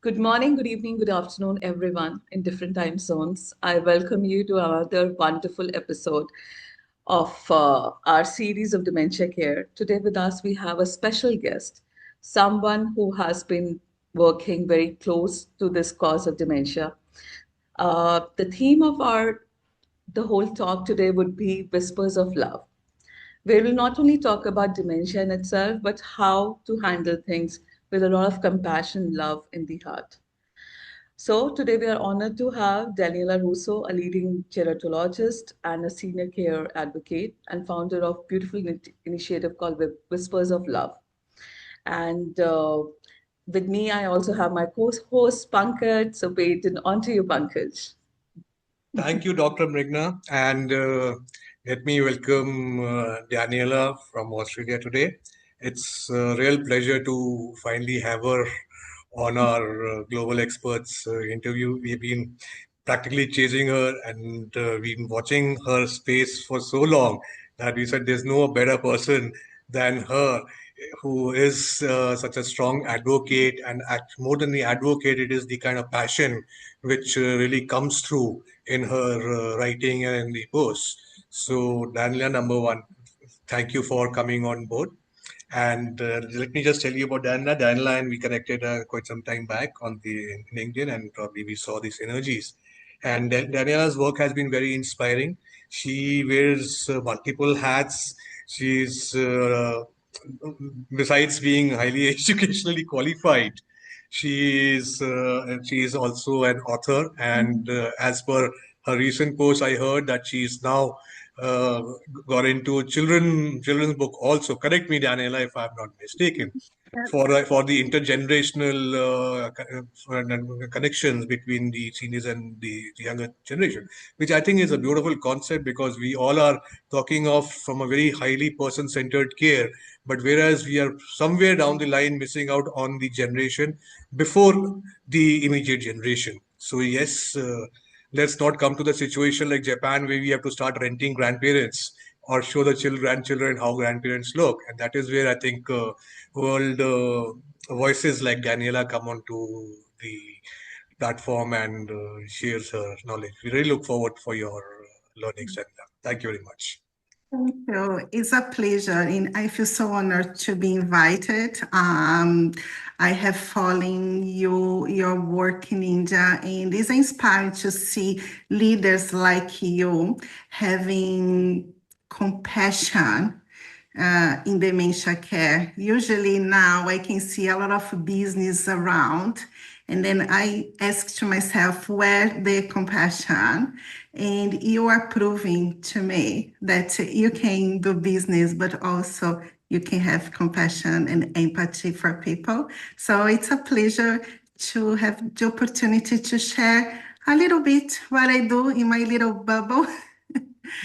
Good morning, good evening, good afternoon, everyone in different time zones. I welcome you to another wonderful episode of our series of Dementia Care. Today, with us, we have a special guest, someone who has been working very close to this cause of dementia. The theme of the whole talk today would be Whispers of Love. We will not only talk about dementia in itself, but how to handle things with a lot of compassion, love in the heart. So today we are honored to have Daniela Russo, a leading gerontologist and a senior care advocate and founder of beautiful initiative called Whispers of Love. And with me, I also have my co-host Pankaj. So wait, and on to you, Pankaj. Thank you, Dr. Mrigna. And let me welcome Daniela from Australia today. It's a real pleasure to finally have her on our Global Experts interview. We've been practically chasing her and we've been watching her space for so long that we said there's no better person than her who is such a strong advocate and more than the advocate, it is the kind of passion which really comes through in her writing and in the posts. So, Daniela, number one, thank you for coming on board. And let me just tell you about Daniela. Daniela and we connected quite some time back on the LinkedIn, and probably we saw these energies. And Daniela's work has been very inspiring. She wears multiple hats. She's besides being highly educationally qualified, she is also an author, and as per her recent post, I heard that she's now uh, got into children's book also. Correct me, Daniela, if I'm not mistaken. For the intergenerational connections between the seniors and the younger generation, which I think is a beautiful concept because we all are talking of from a very highly person-centered care, but whereas we are somewhere down the line missing out on the generation before the immediate generation. So yes, let's not come to the situation like Japan where we have to start renting grandparents or show the grandchildren how grandparents look, and that is where I think world voices like Daniela come onto the platform and shares her knowledge. We really look forward for your learnings, and thank you very much. Thank you. It's a pleasure, and I feel so honored to be invited. I have followed your work in India, and it's inspiring to see leaders like you having compassion in dementia care. Usually now I can see a lot of business around, and then I ask to myself, where the compassion? And you are proving to me that you can do business, but also you can have compassion and empathy for people. So it's a pleasure to have the opportunity to share a little bit what I do in my little bubble.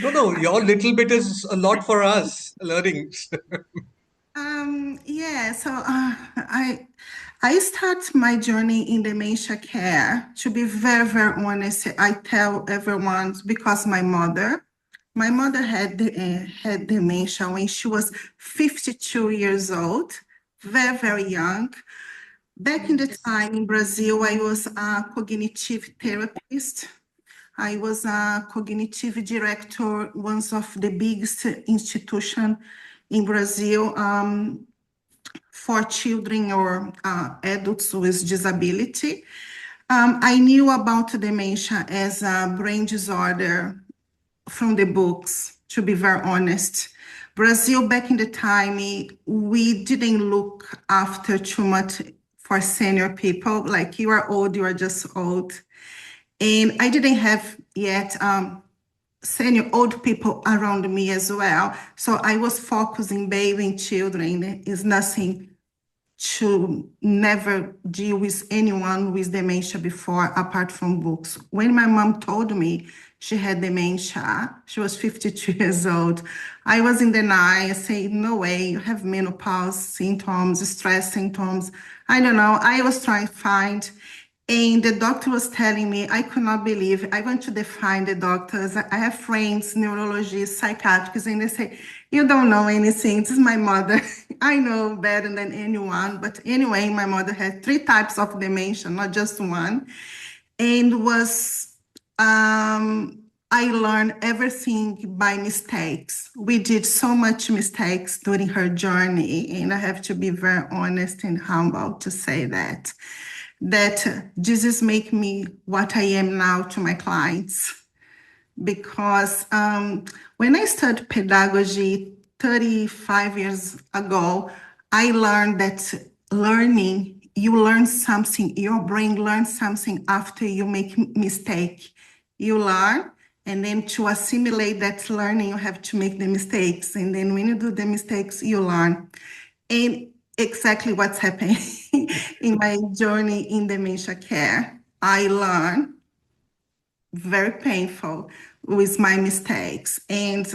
No, your little bit is a lot for us learning. Yeah, so I start my journey in dementia care. To be very, very honest, I tell everyone because my mother had dementia when she was 52 years old, very, very young. Back in the time in Brazil, I was a cognitive therapist. I was a cognitive director, one of the biggest institution in Brazil for children or adults with disability. I knew about dementia as a brain disorder from the books, to be very honest. Brazil, back in the time, we didn't look after too much for senior people. Like, you are old, you are just old. And I didn't have yet senior old people around me as well. So I was focusing baby children is nothing to never deal with anyone with dementia before, apart from books. When my mom told me she had dementia, she was 52 years old, I was in denial. I said, no way, you have menopause symptoms, stress symptoms. I don't know. I was trying to find, and the doctor was telling me, I could not believe. I went to define the doctors. I have friends, neurologists, psychiatrists, and they say, You don't know anything. This is my mother. I know better than anyone. But anyway, my mother had three types of dementia, not just one. And was I learned everything by mistakes. We did so much mistakes during her journey, and I have to be very honest and humble to say that Jesus make me what I am now to my clients. Because when I started pedagogy 35 years ago, I learned that learning, you learn something, your brain learns something after you make mistake. You learn, and then to assimilate that learning, you have to make the mistakes. And then when you do the mistakes, you learn. And exactly what's happening in my journey in dementia care. I learn very painful with my mistakes. And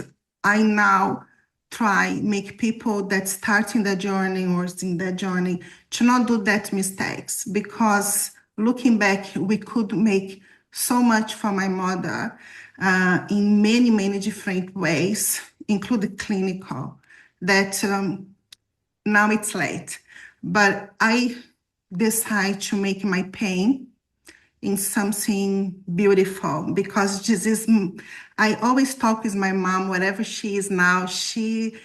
I now try make people that start in the journey or is in that journey to not do that mistakes, because looking back, we could make so much for my mother in many, many different ways, including clinical, that now it's late. But I decide to make my pain in something beautiful, because Jesus, I always talk with my mom, wherever she is now, she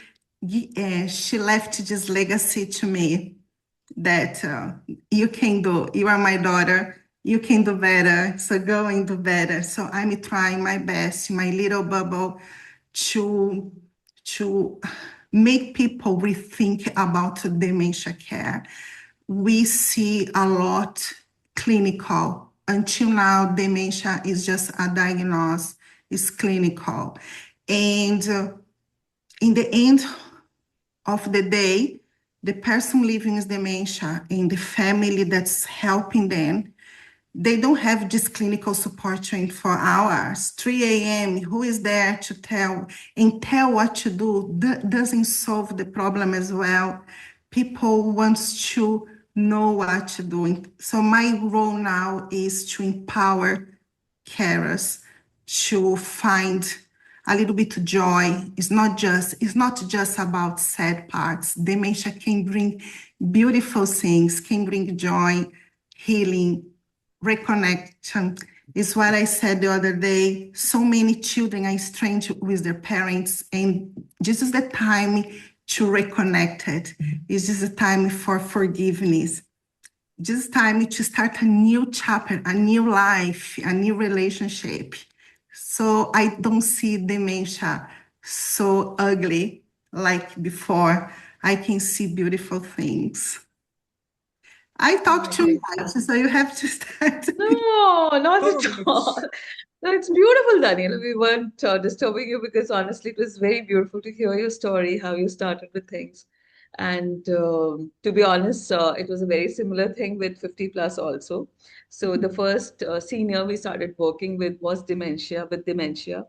left this legacy to me that you can do, you are my daughter, you can do better, so go and do better. So I'm trying my best in my little bubble to to make people rethink about dementia care. We see a lot clinical. Until now, dementia is just a diagnosis, it's clinical. And in the end of the day, the person living with dementia and the family that's helping them, they don't have this clinical support 24 hours, 3 a.m. Who is there to tell what to do? Doesn't solve the problem as well. People want to know what to do. So my role now is to empower carers to find a little bit of joy. It's not just about sad parts. Dementia can bring beautiful things, can bring joy, healing, reconnection. Is what I said the other day. So many children are estranged with their parents, and this is the time to reconnect it. It's just a time for forgiveness. Just time to start a new chapter, a new life, a new relationship. So I don't see dementia so ugly like before. I can see beautiful things. I talk too Amazing. much, so you have to start. No, not No, no, at no, all. it's No, it's beautiful, Daniela. We weren't disturbing you because honestly, it was very beautiful to hear your story, how you started with things. And to be honest, it was a very similar thing with 50 plus also. So the first senior we started working with was dementia.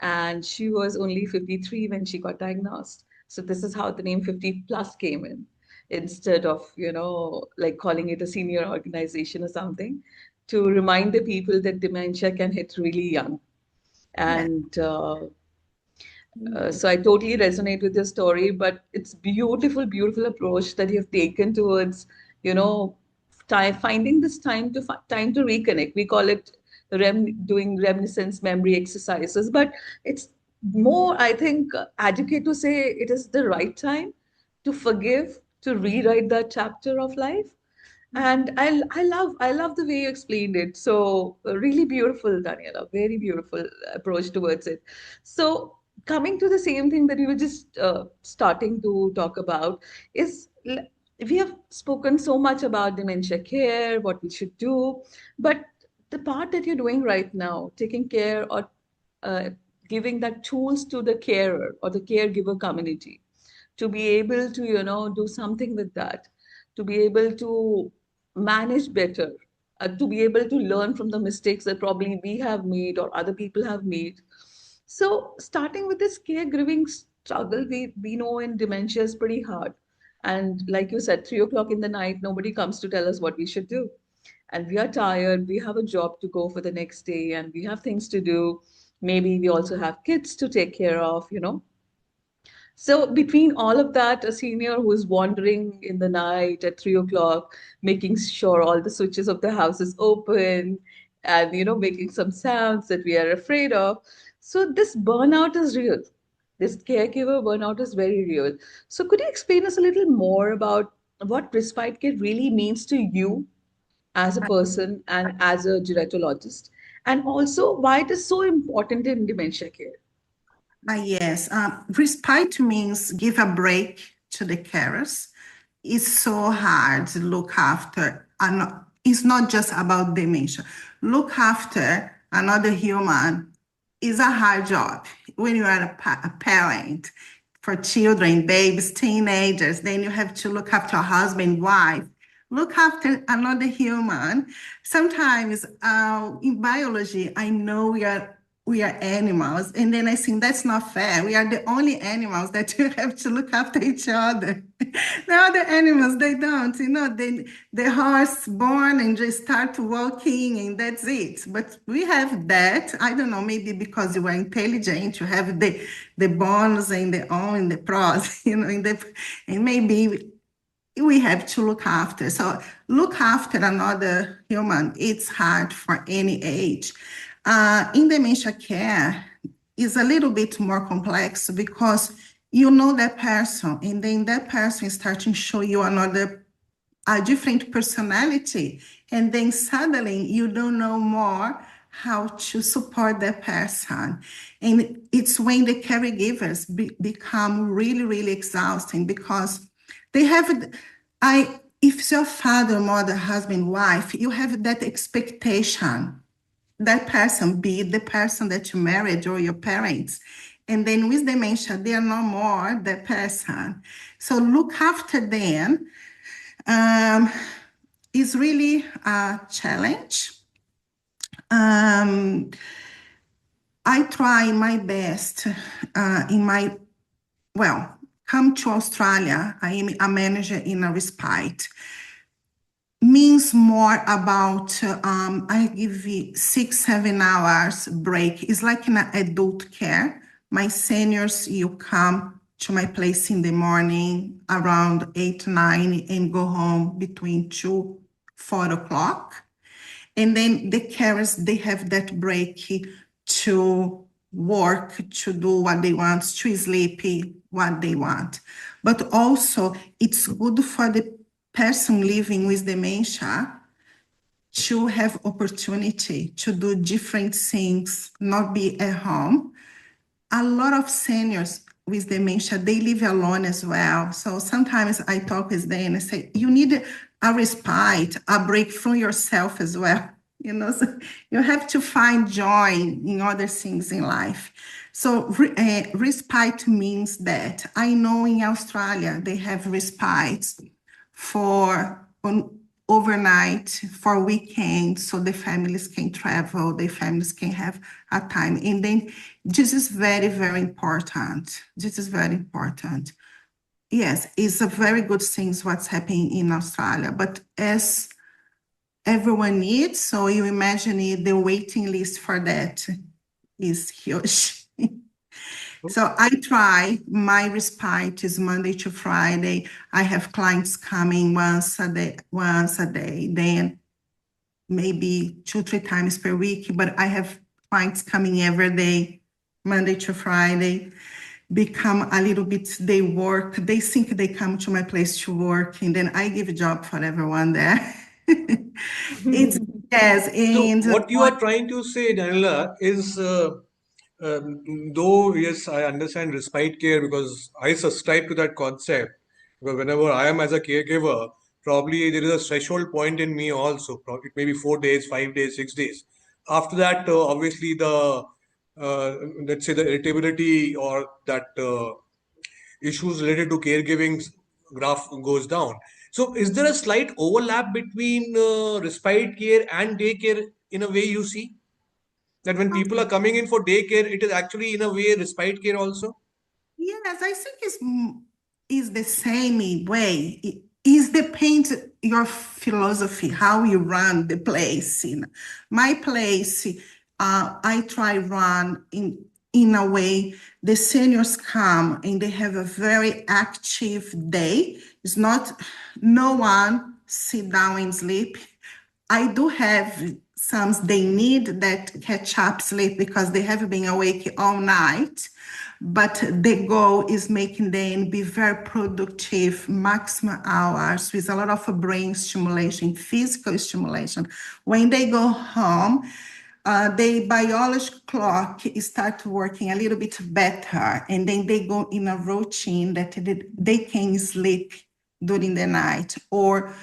And she was only 53 when she got diagnosed. So this is how the name 50 plus came in, instead of, like calling it a senior organization or something, to remind the people that dementia can hit really young. Yeah. And so I totally resonate with your story, but it's beautiful, beautiful approach that you've taken towards, you know, finding this time to reconnect. We call it doing reminiscence memory exercises, but it's more, I think, adequate to say it is the right time to forgive, to rewrite that chapter of life. And I love the way you explained it. So really beautiful, Daniela. Very beautiful approach towards it. So coming to the same thing that you were just starting to talk about is we have spoken so much about dementia care, what we should do, but the part that you're doing right now, taking care or uh, giving that tools to the carer or the caregiver community to be able to do something with that, to be able to manage better, to be able to learn from the mistakes that probably we have made or other people have made. So starting with this caregiving struggle, we know in dementia is pretty hard. And like you said, 3 o'clock in the night, nobody comes to tell us what we should do. And we are tired, we have a job to go for the next day, and we have things to do. Maybe we also have kids to take care of. So between all of that, a senior who is wandering in the night at 3 o'clock, making sure all the switches of the house is open, and making some sounds that we are afraid of. So this burnout is real. This caregiver burnout is very real. So could you explain us a little more about what respite care really means to you as a person and as a gerontologist, and also why it is so important in dementia care? Yes, respite means give a break to the carers. It's so hard to look after, and it's not just about dementia. Look after another human is a hard job when you are a parent for children, babies, teenagers. Then you have to look after a husband, wife, look after another human. Sometimes in biology, I know we are animals, and then I think that's not fair. We are the only animals that you have to look after each other. The other animals, they don't, the horse born and just start walking and that's it. But we have that. I don't know, maybe because you are intelligent, you have the bones and the on and the pros, and maybe we have to look after. So look after another human, it's hard for any age. In dementia care, is a little bit more complex because you know that person, and then that person is starting to show you a different personality, and then suddenly you don't know more how to support that person. And it's when the caregivers become really, really exhausting because they have, if it's your father, mother, husband, wife, you have that expectation that person be the person that you married or your parents. And then with dementia, they are no more the person. So look after them is really a challenge. I try my best come to Australia. I am a manager in a respite. Means more about I give you 6-7 hours break. It's like in an adult care. My seniors, you come to my place in the morning around 8-9 and go home between 2-4 o'clock. And then the carers, they have that break to work, to do what they want, to sleep what they want. But also, it's good for the person living with dementia to have opportunity to do different things, not be at home. A lot of seniors with dementia, they live alone as well. So sometimes I talk with them and I say, you need a respite, a break from yourself as well. So you have to find joy in other things in life. So respite means that I know in Australia, they have respites for overnight, for weekends, so the families can travel, the families can have a time. And then this is very, very important. This is very important. Yes, it's a very good thing what's happening in Australia, but as everyone needs, so you imagine the waiting list for that is huge. So I try, my respite is Monday to Friday. I have clients coming once a day, then maybe 2-3 times per week, but I have clients coming every day, Monday to Friday, become a little bit, they work, they think they come to my place to work, and then I give a job for everyone there. It's, yes, So and what you are trying to say, Daniela, is though yes, I understand respite care because I subscribe to that concept. Because whenever I am as a caregiver, probably there is a threshold point in me also. Probably maybe 4 days, 5 days, 6 days. After that, obviously let's say the irritability or that issues related to caregiving graph goes down. So, is there a slight overlap between respite care and daycare in a way you see? That when people are coming in for daycare, it is actually in a way respite care also? yes, I think it's the same way. It depends your philosophy, how you run the place. My place, I try run in a way, the seniors come and they have a very active day. It's not, no one sit down and sleep. I do have some, they need that catch up sleep because they have been awake all night. But the goal is making them be very productive, maximum hours with a lot of brain stimulation, physical stimulation. When they go home, the biological clock start working a little bit better, and then they go in a routine that they can sleep during the night, or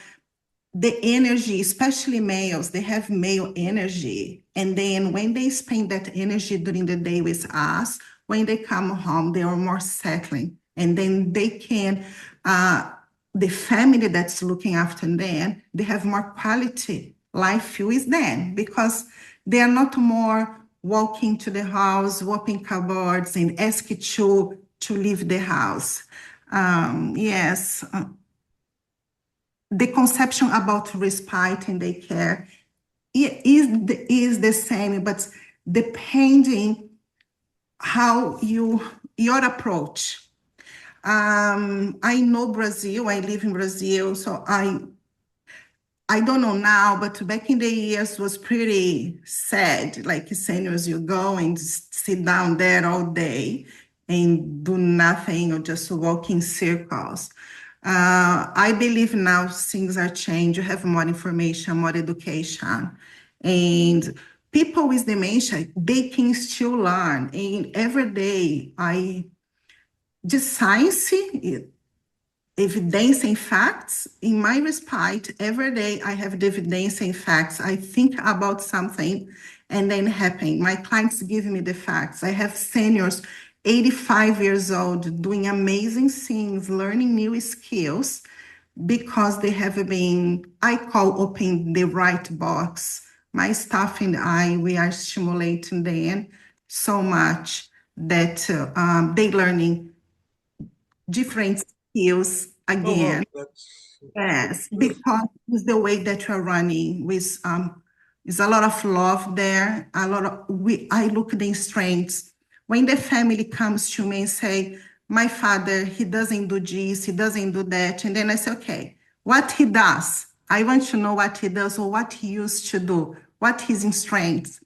the energy, especially males, they have male energy. And then when they spend that energy during the day with us, when they come home, they are more settling. And then they can, the family that's looking after them, they have more quality life with them because they are not more walking to the house, opening cupboards and asking to leave the house. Yes. The conception about respite and they care is the same, but depending how your approach. I know Brazil, I live in Brazil, so I don't know now, but back in the years was pretty sad. Like seniors, you go and sit down there all day and do nothing or just walk in circles. I believe now things are changed. You have more information, more education, and people with dementia, they can still learn. And every day, I just science, evidence and facts. In my respite, every day I have the evidence and facts. I think about something and then happen. My clients give me the facts. I have seniors, 85 years old, doing amazing things, learning new skills because they have been, I call open the right box. My staff and I, we are stimulating them so much that they learning different skills Oh, wow, again. Yes, because it's the way that you're running with there's a lot of love there, a lot of I look at the strengths. When the family comes to me and say, my father, he doesn't do this, he doesn't do that. And then I say, okay, what he does. I want to know what he does or what he used to do, what his strengths.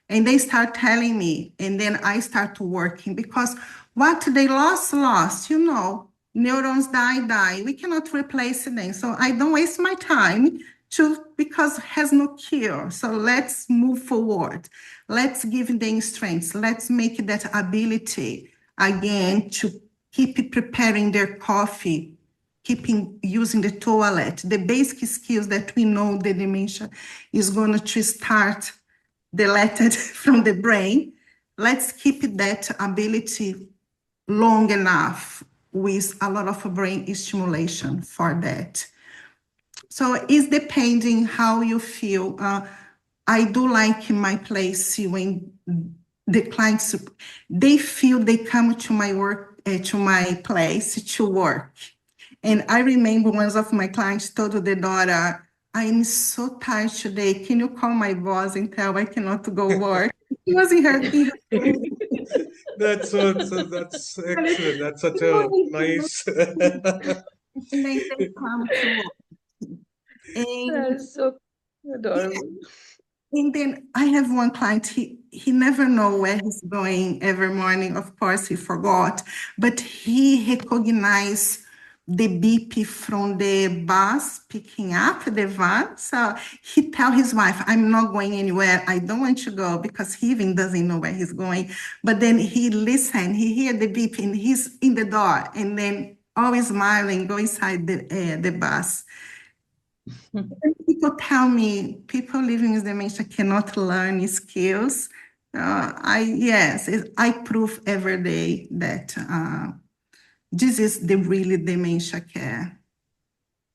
And they start telling me, and then I start working because what they lost, neurons die. We cannot replace them. So I don't waste my time because it has no cure. So let's move forward. Let's give them strengths. Let's make that ability again to keep preparing their coffee, keeping using the toilet, the basic skills that we know the dementia is going to start deleted from the brain. Let's keep that ability long enough with a lot of brain stimulation for that. So it's depending how you feel. I do like in my place when the clients, they feel they come to my work, to my place to work. And I remember one of my clients told the daughter, I'm so tired today. Can you call my boss and tell I cannot go work? She was in her That's excellent. That's such a nice. and then they come to work. And, That's so adorable. and then I have one client, he never know where he's going every morning. Of course, he forgot, but he recognized the beep from the bus picking up the van. So he tell his wife, I'm not going anywhere. I don't want to go because he even doesn't know where he's going. But then he listen, he hear the beep and he's in the door and then always smiling, go inside the bus. People tell me people living with dementia cannot learn skills. I prove every day that this is the really dementia care.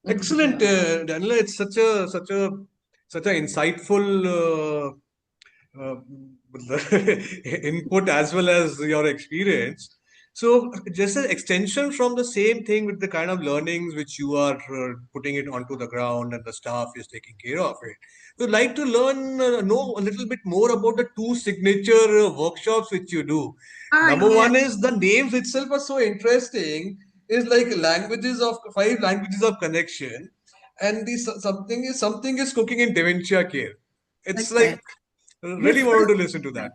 Excellent, Daniela. It's such a insightful input as well as your experience. So, just an extension from the same thing with the kind of learnings which you are putting it onto the ground and the staff is taking care of it. So, like to learn, know a little bit more about the two signature workshops which you do. Ah, Number yeah, one is the names itself are so interesting. Is like languages of five languages of connection, and the something is cooking in dementia care. It's okay. like The really wanted first to listen to that.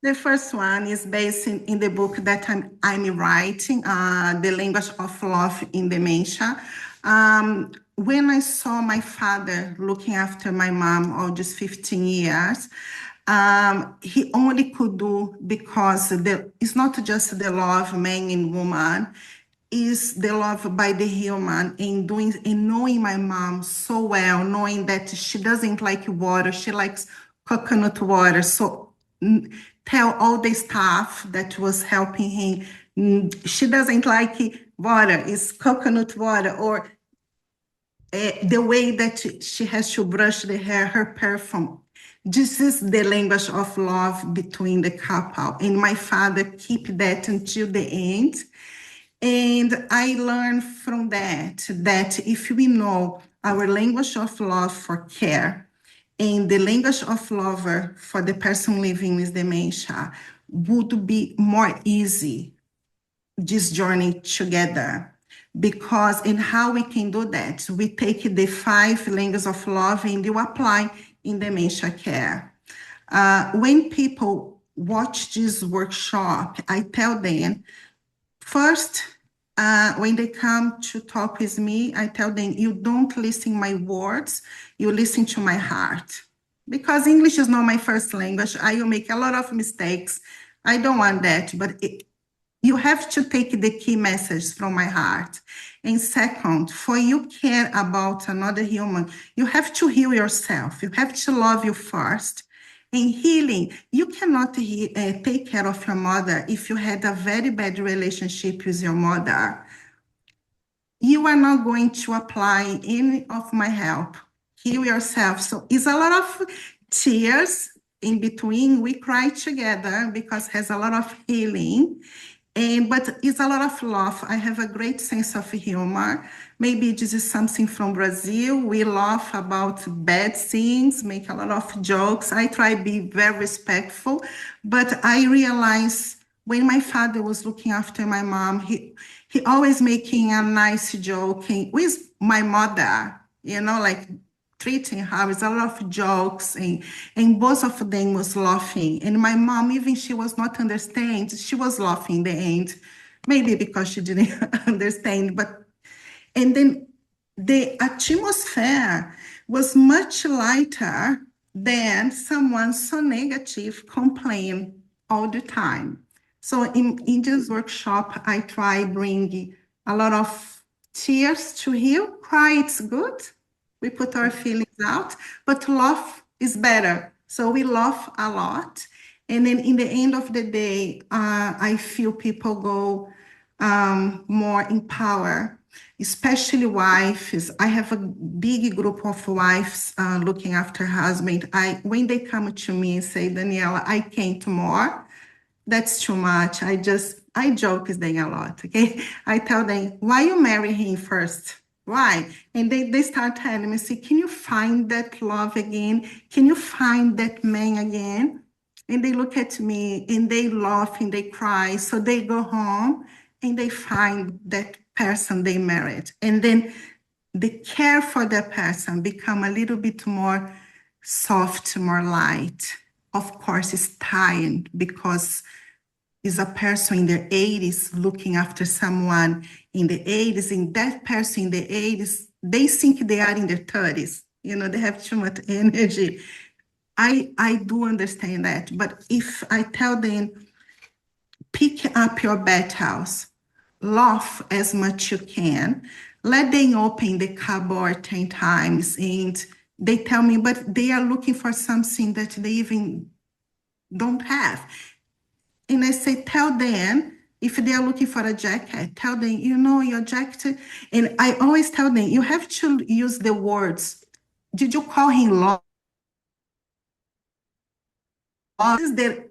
The first one is based in the book that I'm writing, The Language of Love in Dementia. When I saw my father looking after my mom all these 15 years, he only could do because it's not just the love man and woman, is the love by the human in doing in knowing my mom so well, knowing that she doesn't like water, she likes coconut water. So tell all the staff that was helping him, she doesn't like water, it's coconut water, or the way that she has to brush the hair, her perfume. This is the language of love between the couple. And my father keep that until the end. And I learned from that if we know our language of love for care and the language of love for the person living with dementia, would be more easy this journey together. Because in how we can do that, we take the 5 languages of love and you apply in dementia care. When people watch this workshop, I tell them, first, when they come to talk with me, I tell them, you don't listen my words, you listen to my heart. Because English is not my first language, I will make a lot of mistakes. I don't want that, but you have to take the key message from my heart. And second, for you care about another human, you have to heal yourself. You have to love you first. In healing, you cannot take care of your mother if you had a very bad relationship with your mother. You are not going to apply any of my help. Heal yourself. So it's a lot of tears in between. We cry together because it has a lot of healing. But it's a lot of love. I have a great sense of humor. Maybe this is something from Brazil. We laugh about bad things, make a lot of jokes. I try to be very respectful, but I realize when my father was looking after my mom, he always making a nice joke with my mother, like treating her with a lot of jokes, and both of them was laughing. And my mom, even she was not understand, she was laughing in the end, maybe because she didn't understand. And then the atmosphere was much lighter than someone so negative complain all the time. So in this workshop, I try bring a lot of tears to heal. Cry, it's good. We put our feelings out, but laugh is better. So we laugh a lot. And then in the end of the day, I feel people go more in power, especially wives. I have a big group of wives looking after husband. When they come to me and say, Daniela, I can't more, that's too much. I joke with them a lot, okay? I tell them, why you marry him first? Why? And they start telling me, say, can you find that love again? Can you find that man again? And they look at me and they laugh and they cry. So they go home and they find that person they married. And then the care for that person become a little bit more soft, more light. Of course, it's tired because is a person in their 80s looking after someone in the 80s, and that person in the 80s, they think they are in their 30s. They have too much energy. I do understand that. But if I tell them, pick up your battles, laugh as much you can, let them open the cupboard 10 times, and they tell me, but they are looking for something that they even don't have. And I say, tell them, if they are looking for a jacket, tell them, your jacket. And I always tell them, you have to use the words. Did you call him love? is the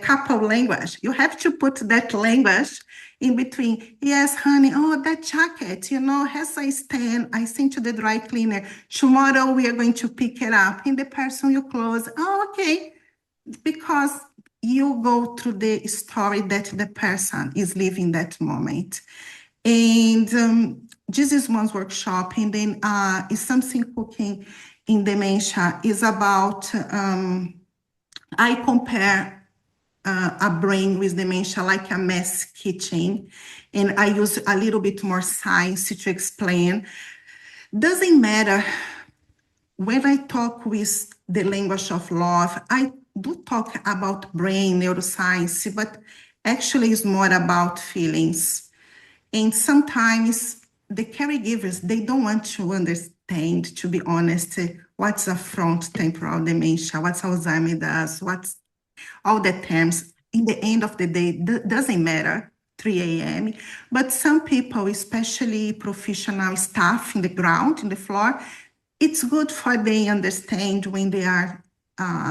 couple language. You have to put that language in between. Yes, honey, oh, that jacket, has a stain. I sent to the dry cleaner. Tomorrow we are going to pick it up. And the person you close, oh, okay. Because you go through the story that the person is living that moment. And this is one workshop, and then is something cooking in dementia is about, I compare a brain with dementia like a mess kitchen, and I use a little bit more science to explain. Doesn't matter. When I talk with the language of love, I do talk about brain neuroscience, but actually it's more about feelings. And sometimes the caregivers, they don't want to understand, to be honest, what's a frontotemporal dementia, what's Alzheimer's does, what's all the terms. In the end of the day, doesn't matter, 3 a.m. But some people, especially professional staff in the ground, in the floor, it's good for they understand when they are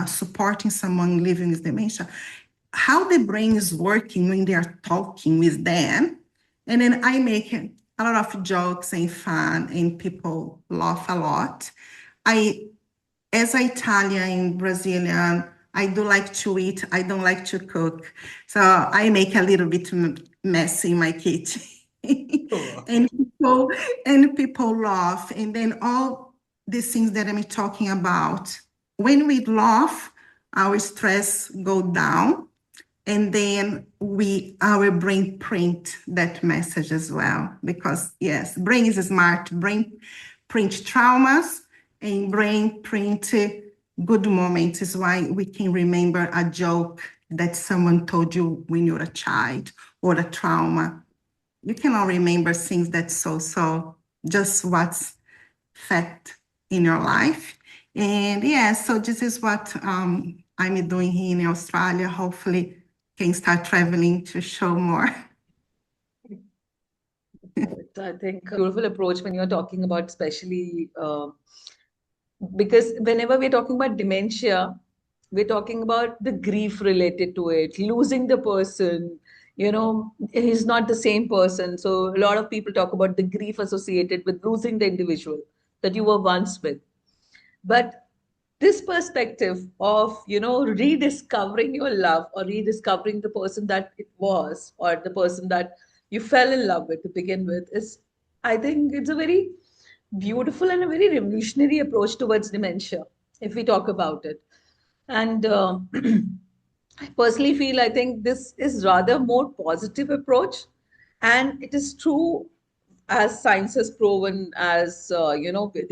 supporting someone living with dementia, how the brain is working when they are talking with them. And then I make a lot of jokes and fun, and people laugh a lot. As an Italian and Brazilian, I do like to eat. I don't like to cook. So I make a little bit mess in my kitchen. and people and people laugh. And then all these things that I'm talking about, when we laugh, our stress go down, and then our brain print that message as well. Because yes, brain is smart. Brain print traumas, and brain print good moments. Is why we can remember a joke that someone told you when you're a child, or a trauma. You cannot remember things that's so just what's fact in your life. And yeah, so this is what I'm doing here in Australia. Hopefully can start traveling to show more. I think a beautiful approach when you're talking about, especially because whenever we're talking about dementia, we're talking about the grief related to it, losing the person, he's not the same person. So a lot of people talk about the grief associated with losing the individual that you were once with. But this perspective of, rediscovering your love, or rediscovering the person that it was, or the person that you fell in love with to begin with, is, I think it's a very beautiful and a very revolutionary approach towards dementia, if we talk about it. And I personally feel, I think this is rather more positive approach, and it is true, as science has proven, as there are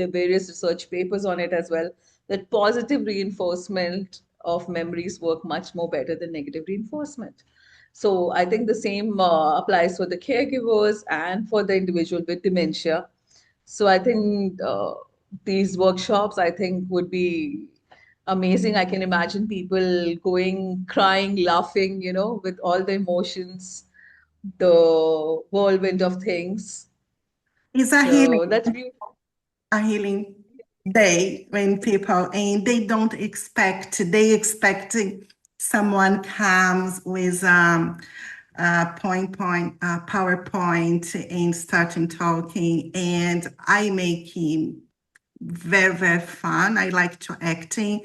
various research papers on it as well, that positive reinforcement of memories work much more better than negative reinforcement. So I think the same applies for the caregivers and for the individual with dementia. So I think these workshops, I think, would be amazing. I can imagine people going, crying, laughing, with all the emotions, the whirlwind of things. It's So that's beautiful. a healing day when people, and they expect someone comes with PowerPoint and starting talking, and I make him very, very fun. I like to acting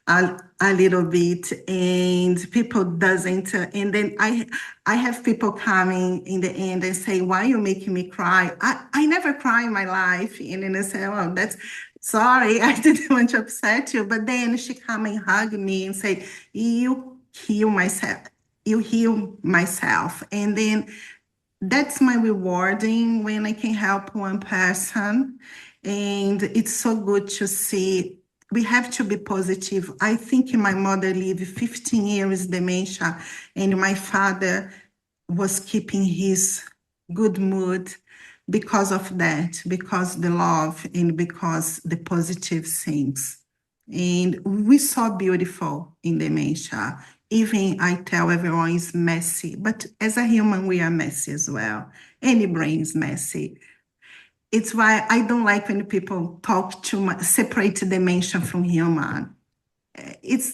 a little bit, and people doesn't. And then I have people coming in the end and say, "Why are you making me cry?" I never cry in my life, and then I say, "Well, that's sorry, I didn't want to upset you." But then she come and hug me and say, "You heal myself. You heal myself," and then that's my rewarding when I can help one person. And it's so good to see. We have to be positive. I think my mother lived 15 years dementia, and my father was keeping his good mood because of that, because the love and because the positive things. And we saw beautiful in dementia. Even I tell everyone is messy, but as a human, we are messy as well. Any brain is messy. It's why I don't like when people talk too much, separate dementia from human.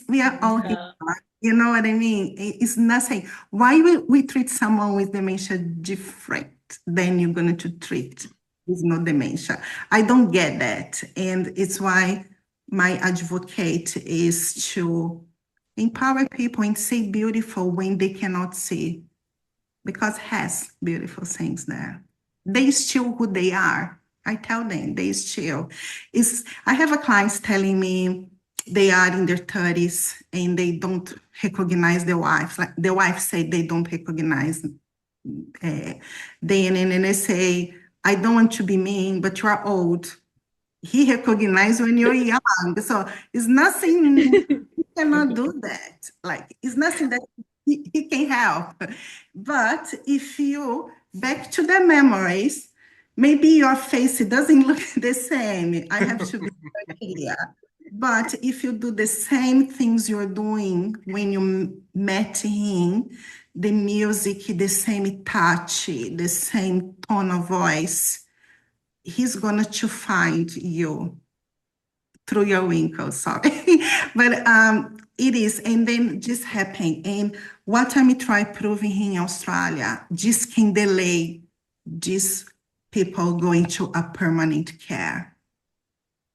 We are all here. Yeah. You know what I mean? It's nothing. Why will we treat someone with dementia different than you're going to treat with no dementia? I don't get that. And it's why my advocate is to empower people and say beautiful when they cannot see, because has beautiful things there. They still who they are. I tell them they still. I have a client telling me they are in their 30s and they don't recognize their wife. Like the wife said they don't recognize them, and they say, I don't want to be mean, but you are old. He recognizes when you're young. So it's nothing, he cannot do that. Like it's nothing that he can help. But if you back to the memories, maybe your face it doesn't look the same. I have to be very clear. But if you do the same things you're doing when you met him, the music, the same touch, the same tone of voice, he's gonna to find you through your wrinkles, sorry. But it is, and then just happen. And what I'm try proving in Australia, this can delay these people going to a permanent care.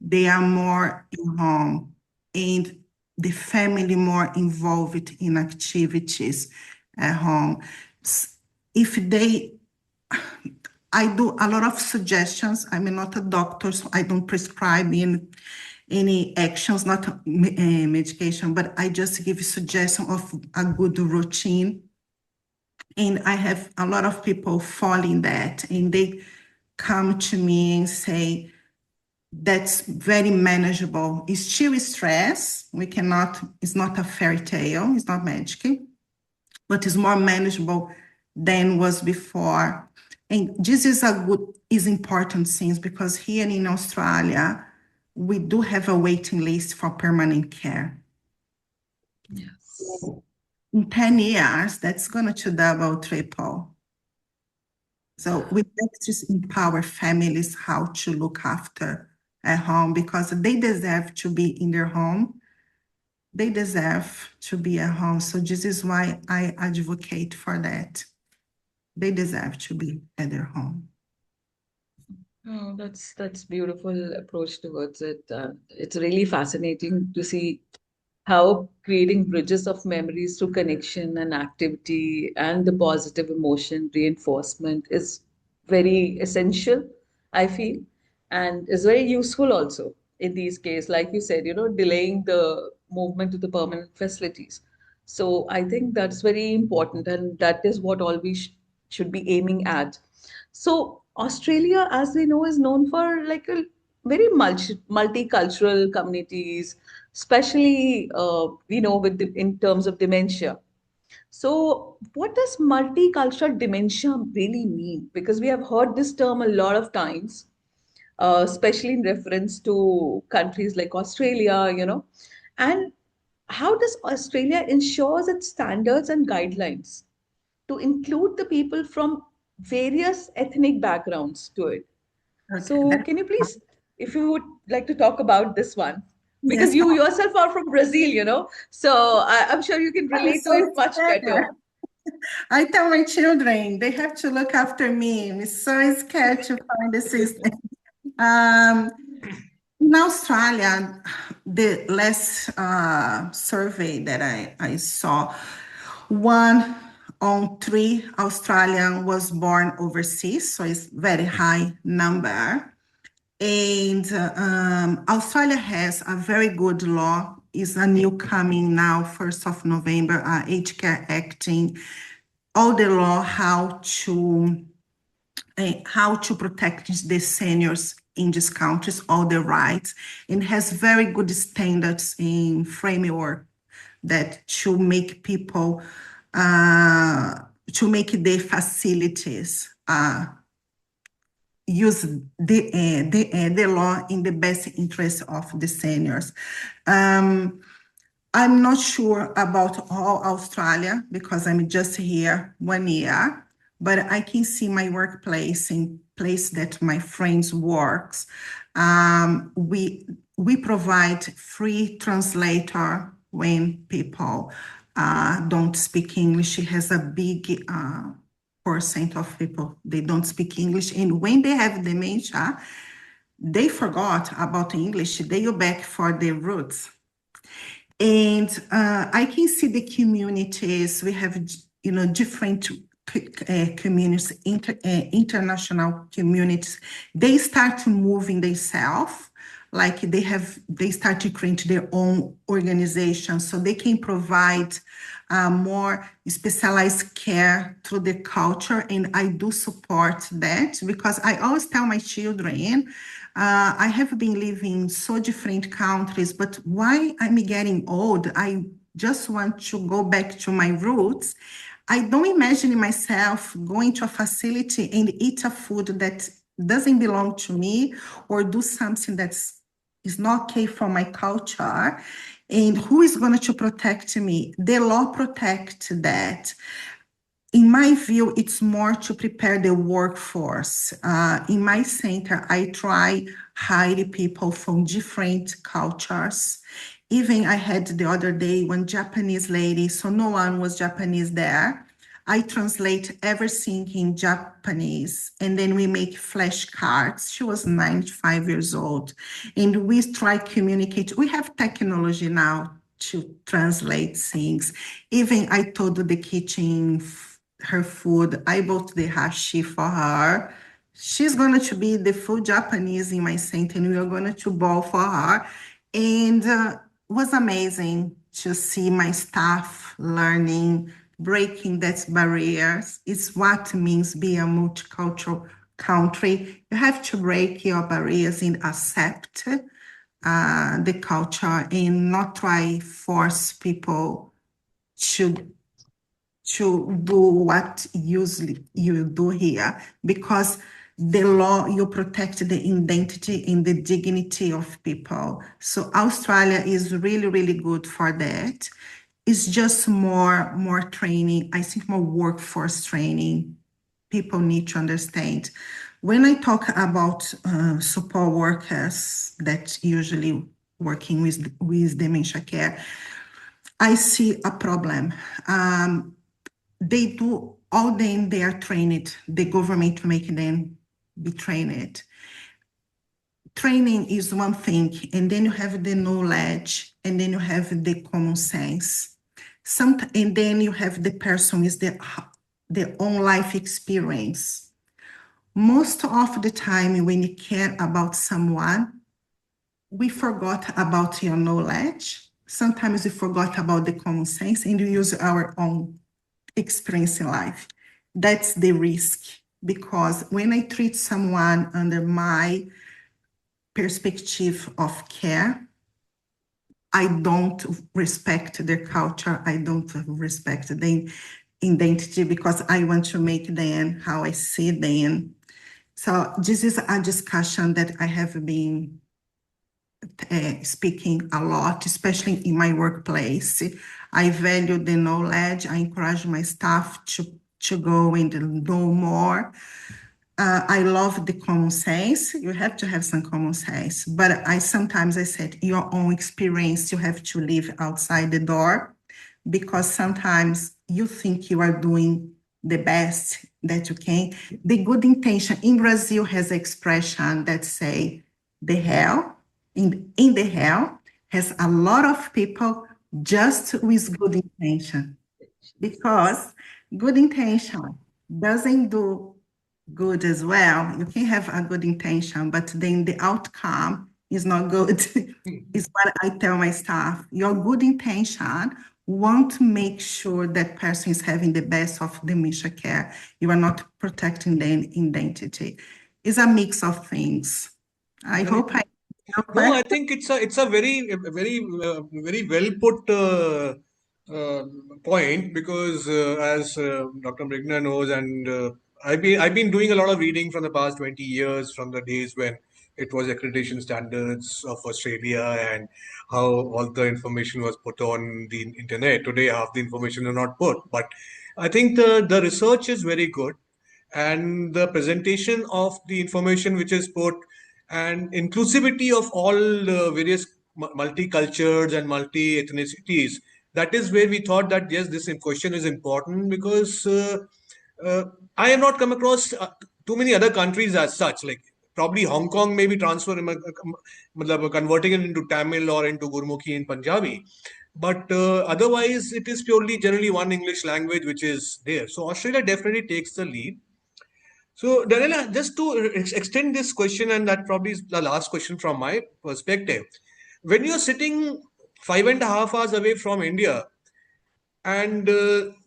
They are more in home and the family more involved in activities at home. If they I do a lot of suggestions. I'm not a doctor, so I don't prescribe any actions, not medication, but I just give suggestion of a good routine. And I have a lot of people following that, and they come to me and say, that's very manageable. It's still stress. It's not a fairy tale, it's not magic, but it's more manageable than was before. And this is important things, because here in Australia, we do have a waiting list for permanent care. Yes. In 10 years, that's going to double, triple. So we have to empower families how to look after at home, because they deserve to be in their home. They deserve to be at home. So this is why I advocate for that. They deserve to be at their home. Oh, that's beautiful approach towards it. It's really fascinating to see how creating bridges of memories through connection and activity and the positive emotion reinforcement is very essential, I feel, and is very useful also in these cases. Like you said, delaying the movement to the permanent facilities. So I think that's very important, and that is what all we should be aiming at. So Australia, as we know, is known for like a very multicultural communities, especially we know in terms of dementia. So, what does multicultural dementia really mean? Because we have heard this term a lot of times, especially in reference to countries like Australia. And how does Australia ensures its standards and guidelines to include the people from various ethnic backgrounds to it? Okay. So, can you please, if you would like to talk about this one, because Yes, you yourself are from Brazil, so I'm sure you can I'm relate to so it much better. scared. I tell my children they have to look after me. I'm so scared to find the system. Um, in Australia, the last survey that I saw, 1 on 3 Australian was born overseas, so it's very high number. And Australia has a very good law. Is a new coming now, 1st of November, Age Care Acting, all the law how to protect the seniors in these countries, all the rights, and has very good standards in framework that to make people to make the facilities use the law in the best interest of the seniors. I'm not sure about all Australia because I'm just here 1 year, but I can see my workplace and place that my friends works. We we provide free translator when people don't speak English. It has a big percent of people, they don't speak English. And when they have dementia, they forgot about English. They go back for their roots. And I can see the communities. We have, different communities, international communities. They start moving themselves, like they start to create their own organization, so they can provide more specialized care through the culture. And I do support that, because I always tell my children, I have been living in so different countries, but why I'm getting old, I just want to go back to my roots. I don't imagine myself going to a facility and eat a food that doesn't belong to me, or do something is not okay for my culture. And who is going to protect me? The law protects that. In my view, it's more to prepare the workforce. In my center, I try hire people from different cultures. Even I had the other day one Japanese lady, so no one was Japanese there. I translate everything in Japanese, and then we make flashcards. She was 95 years old, and we try communicate. We have technology now to translate things. Even I told the kitchen her food. I bought the hashi for her. She's going to be the full Japanese in my center, and we are going to bowl for her. And was amazing to see my staff learning, breaking that barriers. It's what means be a multicultural country. You have to break your barriers and accept the culture, and not try force people to do what usually you do here, because the law, you protect the identity and the dignity of people. So Australia is really, really good for that. It's just more training, I think more workforce training. People need to understand. When I talk about support workers that usually working with dementia care, I see a problem. They do all them, they are trained, the government to make them be trained. Training is one thing, and then you have the knowledge, and then you have the common sense. And then you have the person with their own life experience. Most of the time when you care about someone, we forgot about your knowledge. Sometimes we forgot about the common sense, and we use our own experience in life. That's the risk, because when I treat someone under my perspective of care, I don't respect their culture. I don't respect their identity, because I want to make them how I see them. So this is a discussion that I have been speaking a lot, especially in my workplace. I value the knowledge. I encourage my staff to go and know more. I love the common sense. You have to have some common sense. But sometimes I said, your own experience, you have to live outside the door, because sometimes you think you are doing the best that you can. The good intention in Brazil has an expression that say, the hell, in the hell has a lot of people just with good intention, because good intention doesn't do good as well. You can have a good intention, but then the outcome is not good. Is what I tell my staff. Your good intention want to make sure that person is having the best of dementia care. You are not protecting their identity. It's a mix of things. I hope I. No, I think it's a very well put point, because as Dr. Mrigna knows, and I've been doing a lot of reading from the past 20 years, from the days when it was accreditation standards of Australia, and how all the information was put on the internet. Today, half the information is not put, but I think the research is very good, and the presentation of the information which is put and inclusivity of all various multicultures and multi-ethnicities. That is where we thought that yes, this question is important because uh, I have not come across too many other countries as such. Like probably Hong Kong maybe converting it into Tamil or into Gurmukhi in Punjabi. But otherwise, it is purely generally one English language which is there. So Australia definitely takes the lead. So, Daniela, just to extend this question, and that probably is the last question from my perspective. When you're sitting 5.5 hours away from India and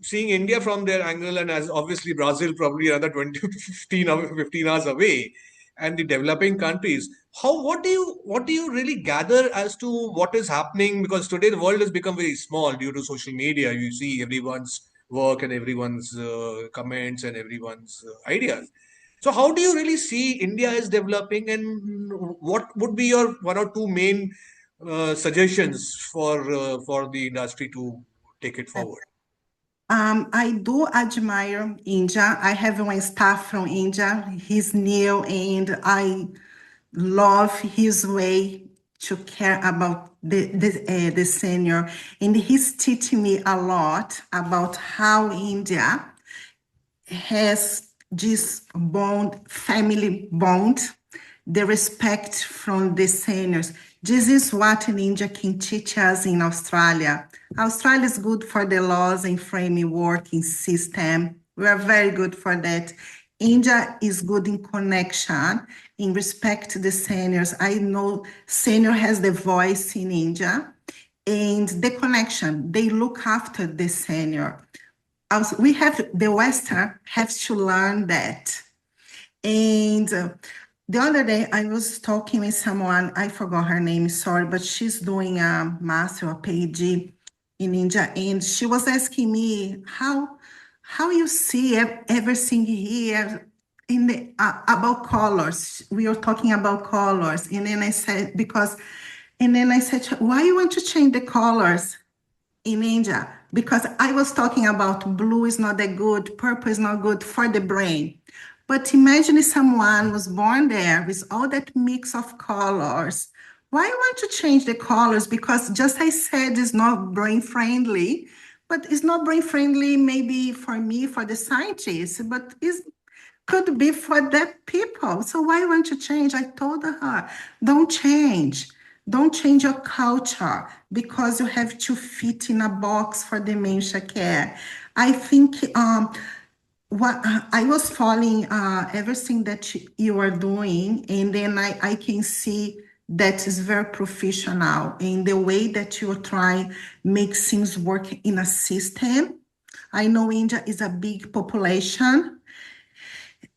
seeing India from their angle, and as obviously Brazil probably another 20 to 15 hours away, and the developing countries, what do you really gather as to what is happening? Because today the world has become very small due to social media. You see everyone's work and everyone's comments and everyone's ideas. So, how do you really see India is developing, and what would be your one or two main suggestions for the industry to take it forward? I do admire India. I have one staff from India. He's new, and I love his way to care about the senior. And he's teaching me a lot about how India has this bond, family bond, the respect from the seniors. This is what India can teach us in Australia. Australia is good for the laws and framework and system. We are very good for that. India is good in connection, in respect to the seniors. I know senior has the voice in India and the connection. They look after the senior. We have the Western have to learn that. And the other day I was talking with someone, I forgot her name, sorry, but she's doing a master or PhD in India, and she was asking me how you see everything here in the about colors. We were talking about colors, and then I said why you want to change the colors in India? Because I was talking about blue is not that good, purple is not good for the brain. But imagine if someone was born there with all that mix of colors. Why you want to change the colors? Because just I said it's not brain friendly, but it's not brain friendly maybe for me, for the scientists, but it could be for the people. So why you want to change? I told her, don't change. Don't change your culture because you have to fit in a box for dementia care. I think what I was following everything that you are doing, and then I can see that is very professional in the way that you try make things work in a system. I know India is a big population.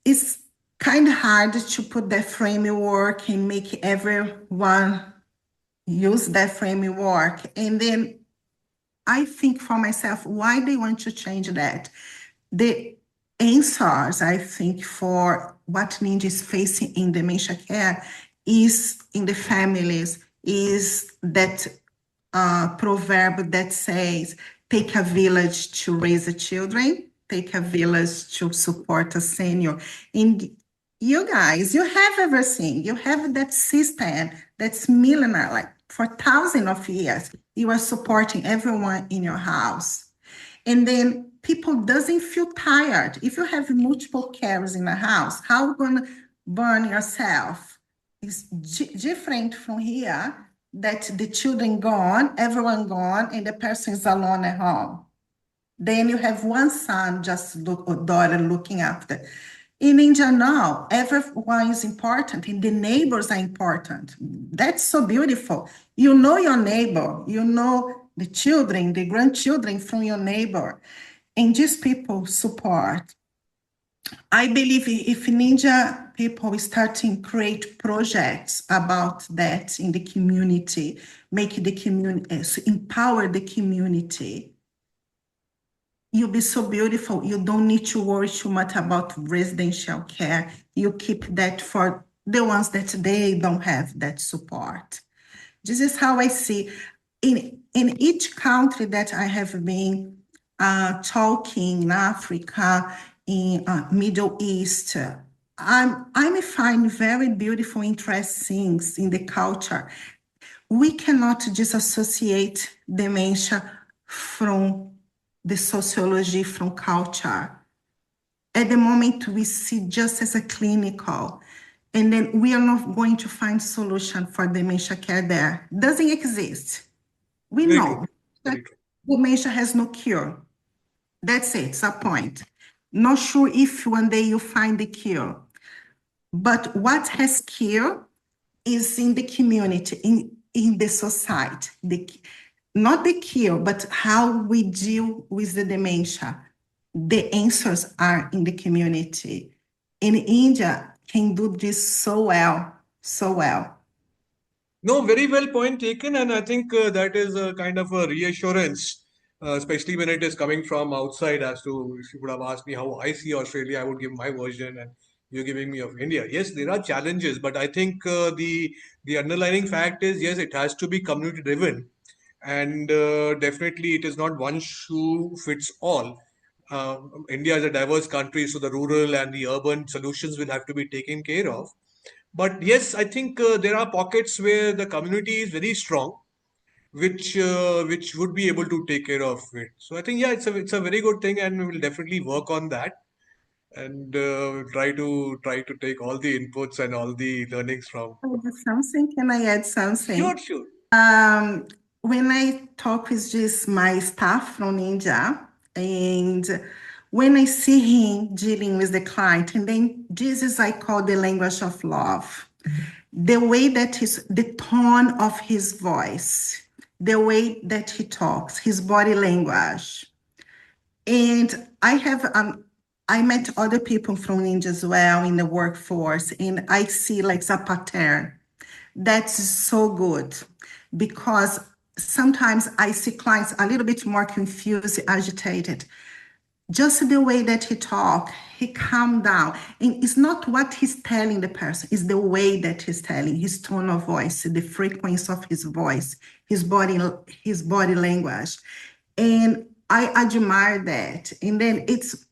It's kind of hard to put that framework and make everyone use that framework. And then I think for myself, why they want to change that? The answers, I think, for what Ninja is facing in dementia care is in the families, is that proverb that says, take a village to raise a children, take a village to support a senior. And you guys, you have everything. You have that system that's millennial, like for thousands of years. You are supporting everyone in your house. And then people doesn't feel tired. If you have multiple carers in a house, how you gonna burn yourself? It's different from here that the children gone, everyone gone, and the person is alone at home. Then you have one son just look or daughter looking after. In India now, everyone is important and the neighbors are important. That's so beautiful. You know your neighbor, you know the children, the grandchildren from your neighbor, and these people support. I believe if in India people starting create projects about that in the community, make the community, empower the community, you'll be so beautiful. You don't need to worry too much about residential care. You keep that for the ones that they don't have that support. This is how I see in each country that I have been talking in Africa, in Middle East, I find very beautiful, interesting things in the culture. We cannot disassociate dementia from the sociology, from culture. At the moment, we see just as a clinical, and then we are not going to find solution for dementia care there. Doesn't exist. We Very true. know that Very true. dementia has no cure. That's it, it's a point. Not sure if one day you find the cure. But what has cure is in the community, in the society. Not the cure, but how we deal with the dementia. The answers are in the community. In India, can do this so well, so well. No, very well point taken, and I think that is a kind of a reassurance, especially when it is coming from outside. As to if you would have asked me how I see Australia, I would give my version, and you're giving me of India. Yes, there are challenges, but I think the underlying fact is yes, it has to be community driven, and definitely it is not one shoe fits all. India is a diverse country, so the rural and the urban solutions will have to be taken care of. But yes, I think there are pockets where the community is very strong, which would be able to take care of it. So I think yeah, it's a very good thing, and we will definitely work on that and try to take all the inputs and all the learnings from. Something, can I add something? Sure, sure. Um, when I talk with just my staff from India, and when I see him dealing with the client, and then this is I call the language of love. The way that the tone of his voice, the way that he talks, his body language. And I met other people from India as well in the workforce, and I see like a pattern. That's so good because sometimes I see clients a little bit more confused, agitated. Just the way that he talk, he calm down. And it's not what he's telling the person, it's the way that he's telling, his tone of voice, the frequency of his voice, his body language. And I admire that. And then it's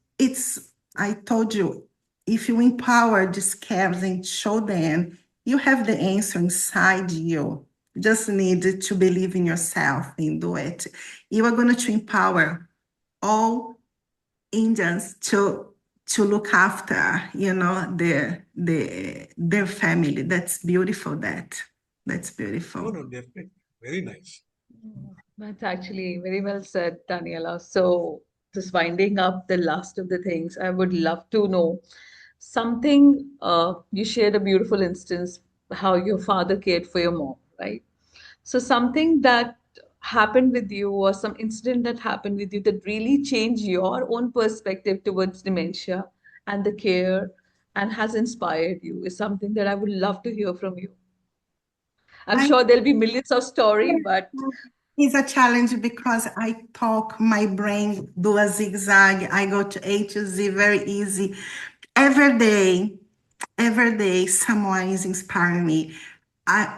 I told you, if you empower these calves and show them, you have the answer inside you. You just need to believe in yourself and do it. You are going to empower all Indians to look after, their family. That's beautiful. That's No, beautiful. no, definitely. Very nice. That's actually very well said, Daniela. So, just winding up the last of the things, I would love to know something. You shared a beautiful instance how your father cared for your mom, right? So, something that happened with you, or some incident that happened with you that really changed your own perspective towards dementia and the care and has inspired you is something that I would love to hear from you. I'm I sure there'll be millions of story, but It's a challenge because I talk, my brain do a zigzag. I go to A to Z very easy. Every day, every day, someone is inspiring me.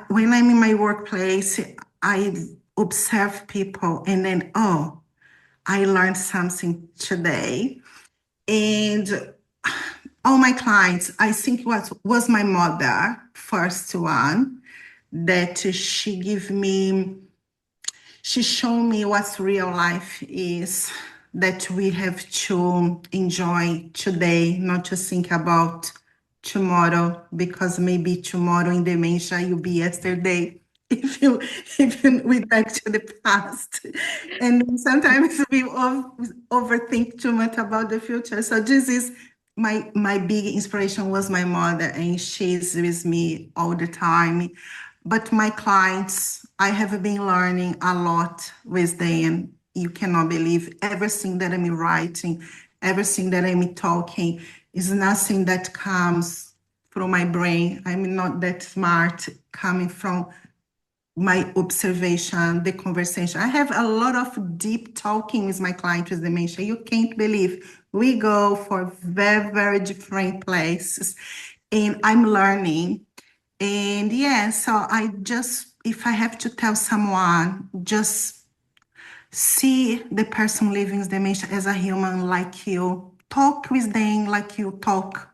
When I'm in my workplace, I observe people and then, oh, I learned something today. And all my clients, I think was my mother, first one, that she showed me what real life is, that we have to enjoy today, not to think about tomorrow, because maybe tomorrow in dementia you'll be yesterday if you went back to the past. And sometimes we overthink too much about the future. So this is my big inspiration was my mother, and she's with me all the time. But my clients, I have been learning a lot with them. You cannot believe everything that I'm writing, everything that I'm talking is nothing that comes from my brain. I'm not that smart coming from my observation, the conversation. I have a lot of deep talking with my client with dementia. You can't believe we go for very, very different places, and I'm learning. And yeah, so if I have to tell someone, just see the person living with dementia as a human like you. Talk with them like you talk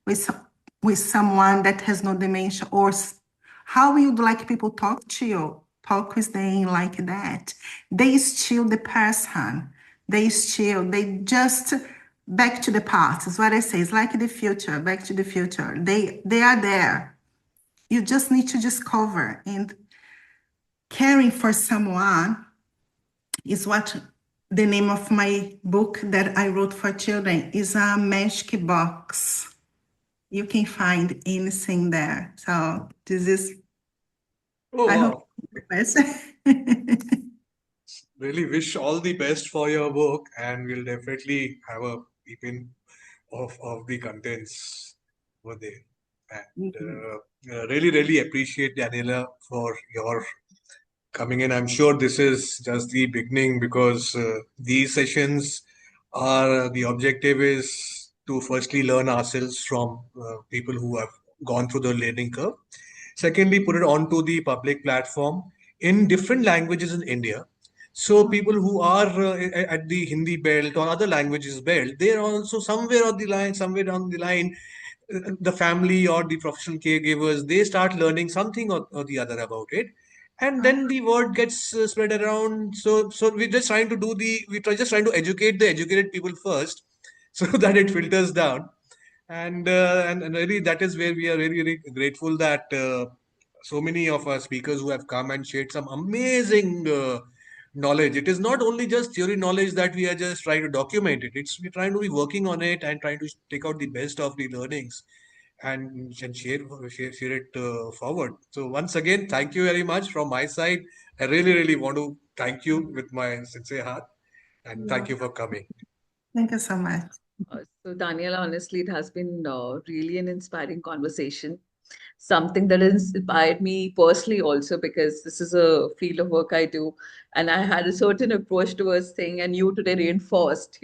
with with someone that has no dementia, or how you'd like people talk to you, talk with them like that. They still the person. They just back to the past. Is what I say. It's like the future, back to the future. They are there. You just need to discover, and caring for someone is what the name of my book that I wrote for children is, a magic box. You can find anything there. So this is, Oh, I hope wow. it's Really wish all the best for your book, and we'll definitely have a peep in of the contents over there. And really, really appreciate Daniela for your coming in. I'm sure this is just the beginning, because these sessions are the objective is to firstly learn ourselves from people who have gone through the learning curve. Secondly, put it onto the public platform in different languages in India. So people who are at the Hindi belt or other languages belt, they are also somewhere down the line, the family or the professional caregivers, they start learning something or the other about it, and then the word gets spread around. So we're just trying to educate the educated people first, so that it filters down. And really, that is where we are really, really grateful that so many of our speakers who have come and shared some amazing knowledge. It is not only just theory knowledge that we are just trying to document it. We're trying to be working on it and trying to take out the best of the learnings and share it forward. So once again, thank you very much from my side. I really, really want to thank you with my sincere heart, and thank you for coming. Thank you so much. So, Daniela, honestly, it has been really an inspiring conversation. Something that has inspired me personally also, because this is a field of work I do, and I had a certain approach towards thing, and you today reinforced,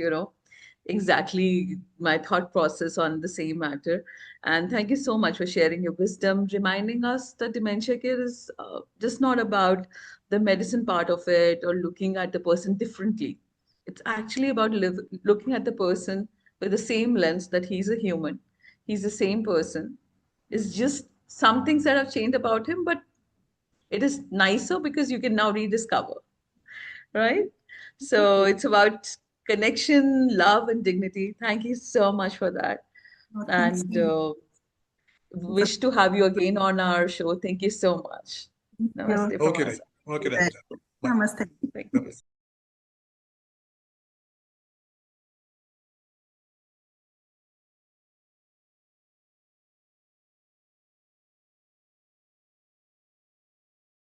exactly my thought process on the same matter. And thank you so much for sharing your wisdom, reminding us that dementia care is just not about the medicine part of it or looking at the person differently. It's actually about looking at the person with the same lens that he's a human. He's the same person. It's just some things that have changed about him, but it is nicer because you can now rediscover, right? So it's about connection, love, and dignity. Thank you so much for that. Oh, thanks. And wish to have you again on our show. Thank you so much. Thank you. Namaste from Okay, our right. side. Okay, right. Bye. Namaste. Thank you. Namaste.